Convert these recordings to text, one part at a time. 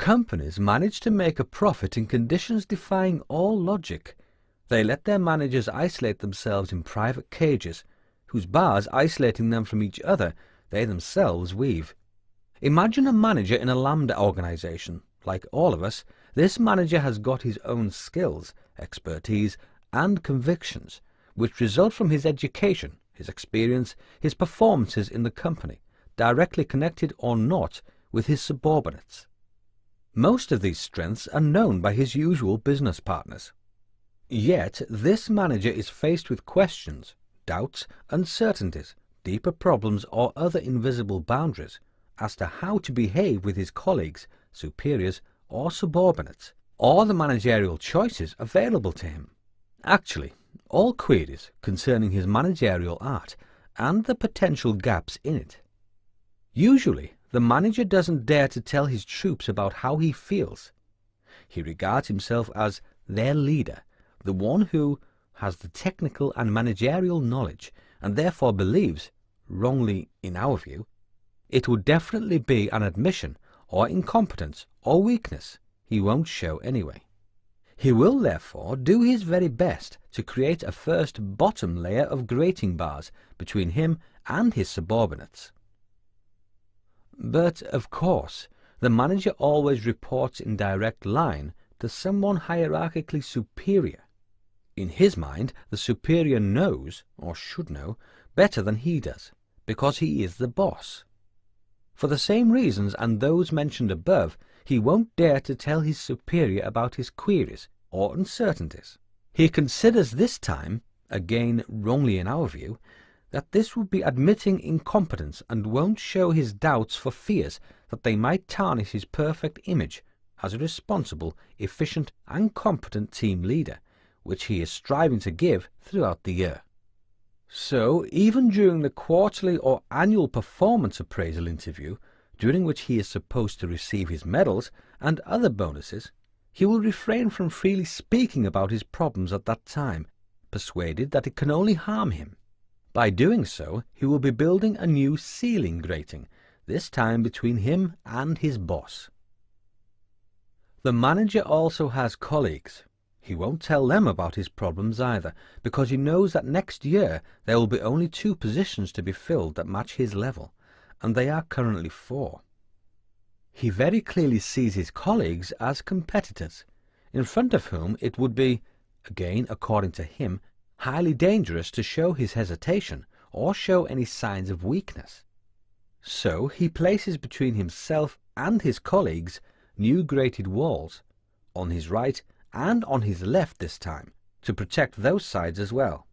Companies manage to make a profit in conditions defying all logic. They let their managers isolate themselves in private cages, whose bars isolating them from each other they themselves weave. Imagine a manager in a lambda organization. Like all of us, this manager has got his own skills, expertise, and convictions, which result from his education, his experience, his performances in the company, directly connected or not with his subordinates. Most of these strengths are known by his usual business partners. Yet this manager is faced with questions, doubts, uncertainties, deeper problems or other invisible boundaries as to how to behave with his colleagues, superiors or subordinates, or the managerial choices available to him. Actually, all queries concerning his managerial art and the potential gaps in it. Usually, the manager doesn't dare to tell his troops about how he feels. He regards himself as their leader, the one who has the technical and managerial knowledge, and therefore believes, wrongly in our view, it would definitely be an admission or incompetence or weakness he won't show anyway. He will therefore do his very best to create a first bottom layer of grating bars between him and his subordinates. But, of course, the manager always reports in direct line to someone hierarchically superior. In his mind, the superior knows, or should know, better than he does, because he is the boss. For the same reasons and those mentioned above, he won't dare to tell his superior about his queries or uncertainties. He considers this time, again wrongly in our view, that this would be admitting incompetence and won't show his doubts for fears that they might tarnish his perfect image as a responsible, efficient and competent team leader, which he is striving to give throughout the year. So, even during the quarterly or annual performance appraisal interview, during which he is supposed to receive his medals and other bonuses, he will refrain from freely speaking about his problems at that time, persuaded that it can only harm him. By doing so, he will be building a new ceiling grating, this time between him and his boss. The manager also has colleagues. He won't tell them about his problems either, because he knows that next year there will be only 2 positions to be filled that match his level, and they are currently 4. He very clearly sees his colleagues as competitors, in front of whom it would be, again according to him, highly dangerous to show his hesitation or show any signs of weakness. So he places between himself and his colleagues new grated walls, on his right and on his left this time, to protect those sides as well.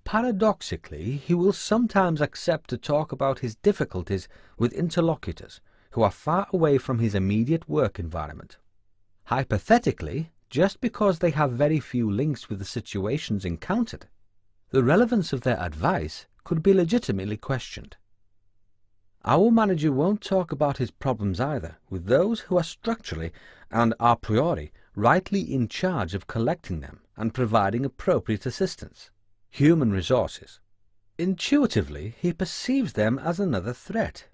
Paradoxically, he will sometimes accept to talk about his difficulties with interlocutors who are far away from his immediate work environment. Hypothetically, just because they have very few links with the situations encountered, the relevance of their advice could be legitimately questioned. Our manager won't talk about his problems either with those who are structurally and a priori rightly in charge of collecting them and providing appropriate assistance, human resources. Intuitively, he perceives them as another threat.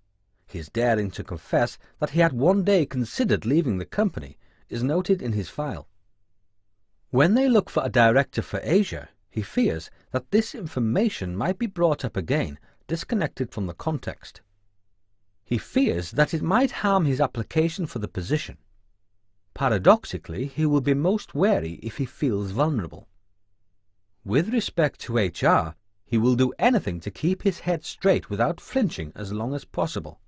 His daring to confess that he had one day considered leaving the company is noted in his file. When they look for a director for Asia, he fears that this information might be brought up again, disconnected from the context. He fears that it might harm his application for the position. Paradoxically, he will be most wary if he feels vulnerable. With respect to HR, he will do anything to keep his head straight without flinching as long as possible.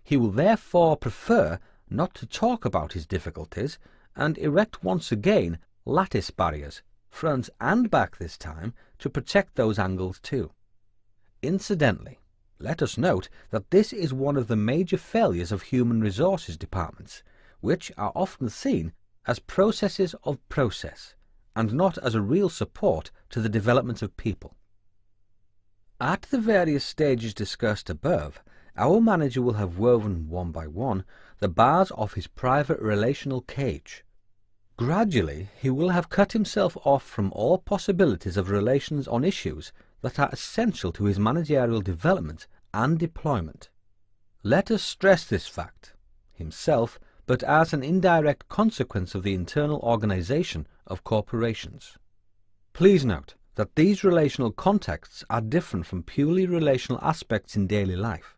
He will therefore prefer not to talk about his difficulties and erect once again lattice barriers, front and back this time, to protect those angles too. Incidentally, let us note that this is one of the major failures of human resources departments, which are often seen as processes of process, and not as a real support to the development of people. At the various stages discussed above, our manager will have woven one by one the bars of his private relational cage. Gradually, he will have cut himself off from all possibilities of relations on issues that are essential to his managerial development and deployment. Let us stress this fact. Himself, but as an indirect consequence of the internal organization of corporations. Please note that these relational contexts are different from purely relational aspects in daily life.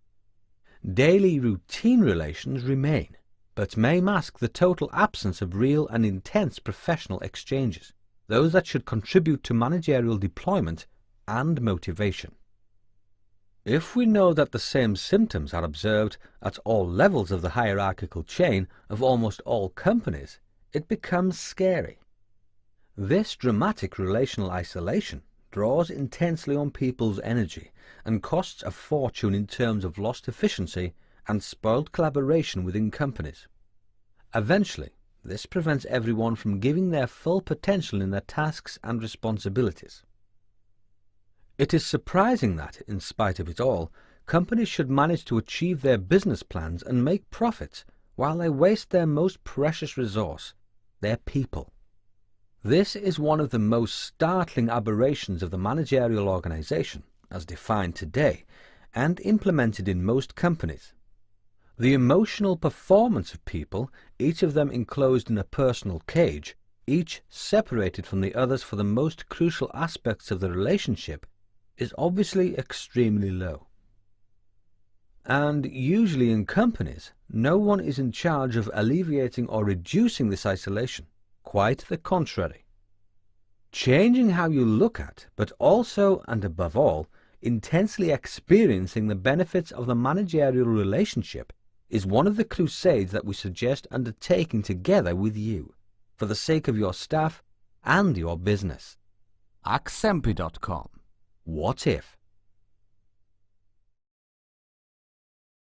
Daily routine relations remain, but may mask the total absence of real and intense professional exchanges, those that should contribute to managerial deployment and motivation. If we know that the same symptoms are observed at all levels of the hierarchical chain of almost all companies, it becomes scary. This dramatic relational isolation draws intensely on people's energy and costs a fortune in terms of lost efficiency and spoiled collaboration within companies. Eventually, this prevents everyone from giving their full potential in their tasks and responsibilities. It is surprising that, in spite of it all, companies should manage to achieve their business plans and make profits while they waste their most precious resource, their people. This is one of the most startling aberrations of the managerial organization, as defined today, and implemented in most companies. The emotional performance of people, each of them enclosed in a personal cage, each separated from the others for the most crucial aspects of the relationship, is obviously extremely low. And usually in companies, no one is in charge of alleviating or reducing this isolation. Quite the contrary. Changing how you look at, but also and above all, intensely experiencing the benefits of the managerial relationship is one of the crusades that we suggest undertaking together with you, for the sake of your staff and your business. Accenpi.com. What if?